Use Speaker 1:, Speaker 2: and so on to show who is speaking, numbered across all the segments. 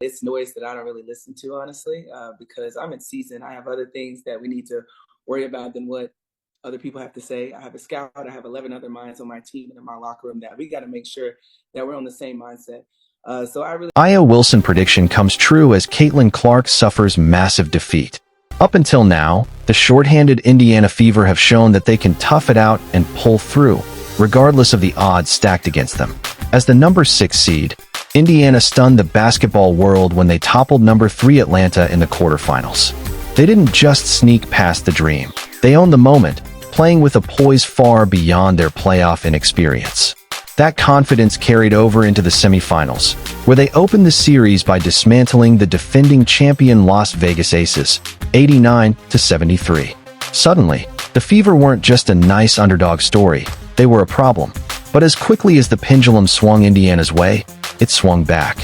Speaker 1: It's noise that I don't really listen to, honestly, because I'm in season. I have other things that we need to worry about than what other people have to say. I have a scout. I have 11 other minds on my team and in my locker room that we got to make sure that we're on the same mindset. So I really.
Speaker 2: jaWilson prediction comes true as Caitlin Clark suffers massive defeat. Up until now, the shorthanded Indiana Fever have shown that they can tough it out and pull through, regardless of the odds stacked against them. As the number 6 seed, Indiana stunned the basketball world when they toppled number 3 Atlanta in the quarterfinals. They didn't just sneak past the dream. They owned the moment, playing with a poise far beyond their playoff inexperience. That confidence carried over into the semifinals, where they opened the series by dismantling the defending champion Las Vegas Aces, 89-73. Suddenly, the Fever weren't just a nice underdog story, they were a problem. But as quickly as the pendulum swung Indiana's way, it swung back.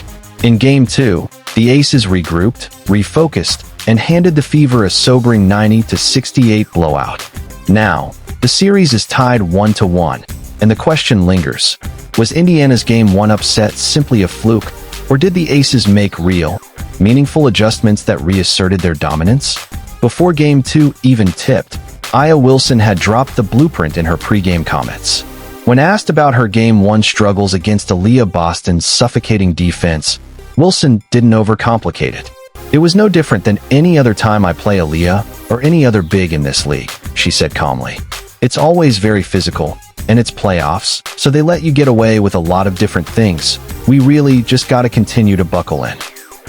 Speaker 2: In Game 2, the Aces regrouped, refocused, and handed the Fever a sobering 90-68 blowout. Now, the series is tied 1-1, and the question lingers. Was Indiana's Game 1 upset simply a fluke, or did the Aces make real, meaningful adjustments that reasserted their dominance? Before Game 2 even tipped, jaWilson had dropped the blueprint in her pregame comments. When asked about her Game 1 struggles against Aaliyah Boston's suffocating defense, Wilson didn't overcomplicate it. "It was no different than any other time I play Aaliyah or any other big in this league," she said calmly. "It's always very physical, and it's playoffs, so they let you get away with a lot of different things. We really just gotta continue to buckle in."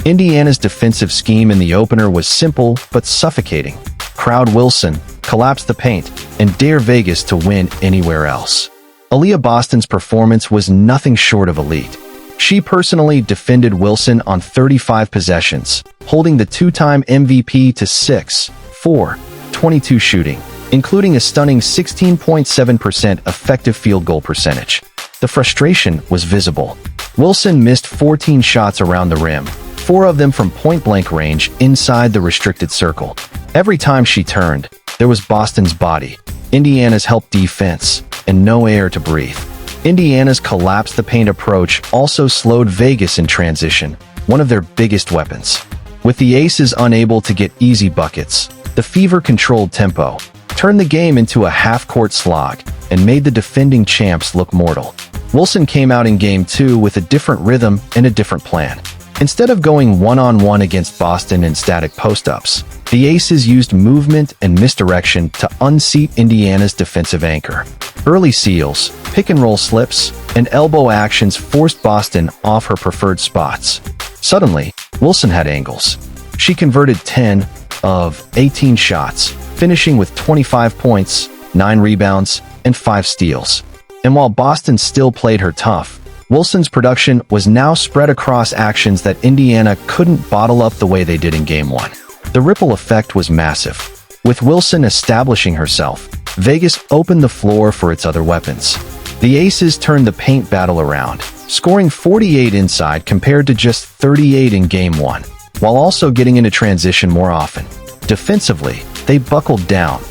Speaker 2: Indiana's defensive scheme in the opener was simple but suffocating. Crowd Wilson, collapse the paint, and dare Vegas to win anywhere else. Aaliyah Boston's performance was nothing short of elite. She personally defended Wilson on 35 possessions, holding the two-time MVP to 6-4-22 shooting, including a stunning 16.7% effective field goal percentage. The frustration was visible. Wilson missed 14 shots around the rim, 4 of them from point-blank range inside the restricted circle. Every time she turned, there was Boston's body, Indiana's help defense, and no air to breathe. Indiana's collapse-the-paint approach also slowed Vegas in transition, one of their biggest weapons. With the Aces unable to get easy buckets, the Fever controlled tempo, turned the game into a half-court slog, and made the defending champs look mortal. Wilson came out in Game 2 with a different rhythm and a different plan. Instead of going one-on-one against Boston in static post-ups, the Aces used movement and misdirection to unseat Indiana's defensive anchor. Early seals, pick-and-roll slips, and elbow actions forced Boston off her preferred spots. Suddenly, Wilson had angles. She converted 10 of 18 shots, finishing with 25 points, 9 rebounds, and 5 steals. And while Boston still played her tough, Wilson's production was now spread across actions that Indiana couldn't bottle up the way they did in Game 1. The ripple effect was massive. With Wilson establishing herself, Vegas opened the floor for its other weapons. The Aces turned the paint battle around, scoring 48 inside compared to just 38 in Game 1, while also getting into transition more often. Defensively, they buckled down,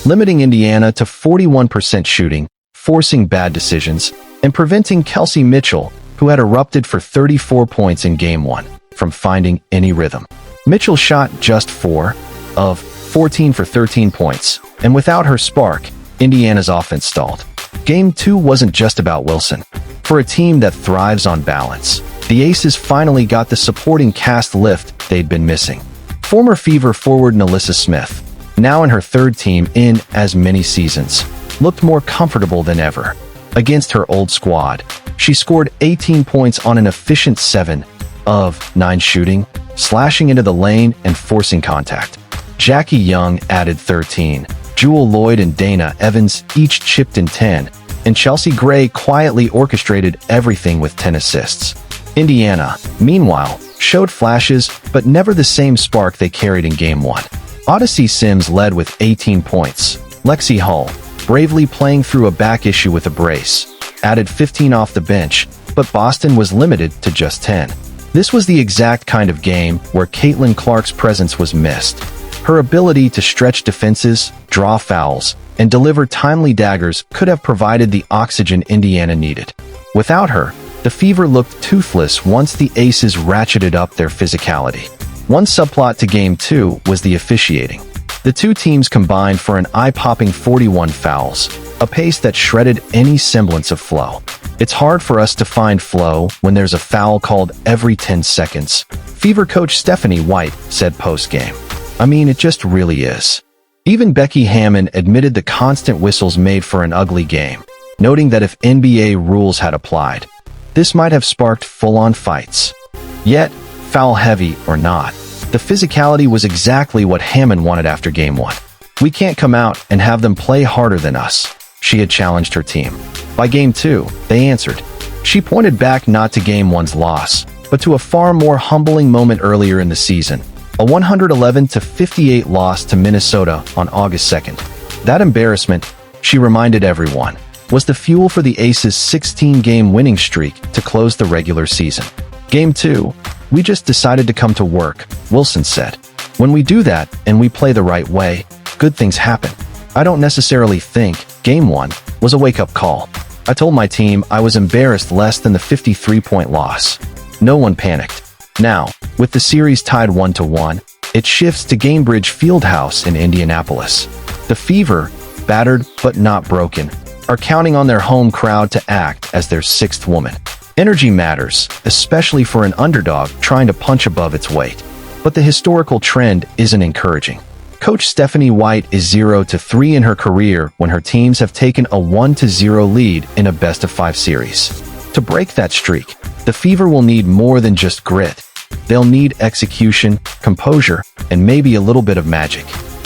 Speaker 2: limiting Indiana to 41% shooting, forcing bad decisions, and preventing Kelsey Mitchell, who had erupted for 34 points in Game 1, from finding any rhythm. Mitchell shot just 4 of 14 for 13 points, and without her spark, Indiana's offense stalled. Game 2 wasn't just about Wilson. For a team that thrives on balance, the Aces finally got the supporting cast lift they'd been missing. Former Fever forward Nalissa Smith, now in her 3rd team in as many seasons, looked more comfortable than ever. Against her old squad, she scored 18 points on an efficient 7 of 9 shooting, slashing into the lane and forcing contact. Jackie Young added 13, Jewel Lloyd and Dana Evans each chipped in 10, and Chelsea Gray quietly orchestrated everything with 10 assists. Indiana, meanwhile, showed flashes, but never the same spark they carried in Game 1. Odyssey Sims led with 18 points. Lexi Hull, bravely playing through a back issue with a brace, added 15 off the bench, but Boston was limited to just 10. This was the exact kind of game where Caitlin Clark's presence was missed. Her ability to stretch defenses, draw fouls, and deliver timely daggers could have provided the oxygen Indiana needed. Without her, The Fever looked toothless once the Aces ratcheted up their physicality. One subplot to Game 2 was the officiating. The two teams combined for an eye-popping 41 fouls, a pace that shredded any semblance of flow. It's hard for us to find flow when there's a foul called every 10 seconds, Fever coach Stephanie White said post-game. I mean, it just really is. Even Becky Hammon admitted the constant whistles made for an ugly game, noting that if NBA rules had applied, this might have sparked full-on fights. Yet, foul-heavy or not, the physicality was exactly what Hammon wanted after Game 1. We can't come out and have them play harder than us, she had challenged her team. By Game 2, they answered. She pointed back not to Game 1's loss, but to a far more humbling moment earlier in the season, a 111-58 loss to Minnesota on August 2nd. That embarrassment, she reminded everyone, was the fuel for the Aces' 16-game winning streak to close the regular season. Game 2, we just decided to come to work, Wilson said. When we do that and we play the right way, good things happen. I don't necessarily think Game 1 was a wake-up call. I told my team I was embarrassed less than the 53-point loss. No one panicked. Now, with the series tied 1-1, it shifts to Gainbridge Fieldhouse in Indianapolis. The Fever, battered but not broken, are counting on their home crowd to act as their sixth woman. Energy matters, especially for an underdog trying to punch above its weight. But the historical trend isn't encouraging. Coach Stephanie White is 0-3 in her career when her teams have taken a 1-0 lead in a best-of-5 series. To break that streak, the Fever will need more than just grit. They'll need execution, composure, and maybe a little bit of magic.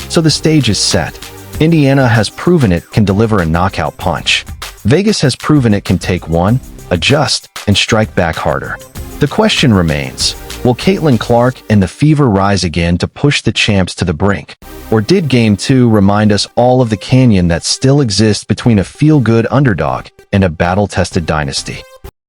Speaker 2: So the stage is set. Indiana has proven it can deliver a knockout punch. Vegas has proven it can take one, adjust, and strike back harder. The question remains, will Caitlin Clark and the Fever rise again to push the champs to the brink? Or did Game 2 remind us all of the canyon that still exists between a feel-good underdog and a battle-tested dynasty?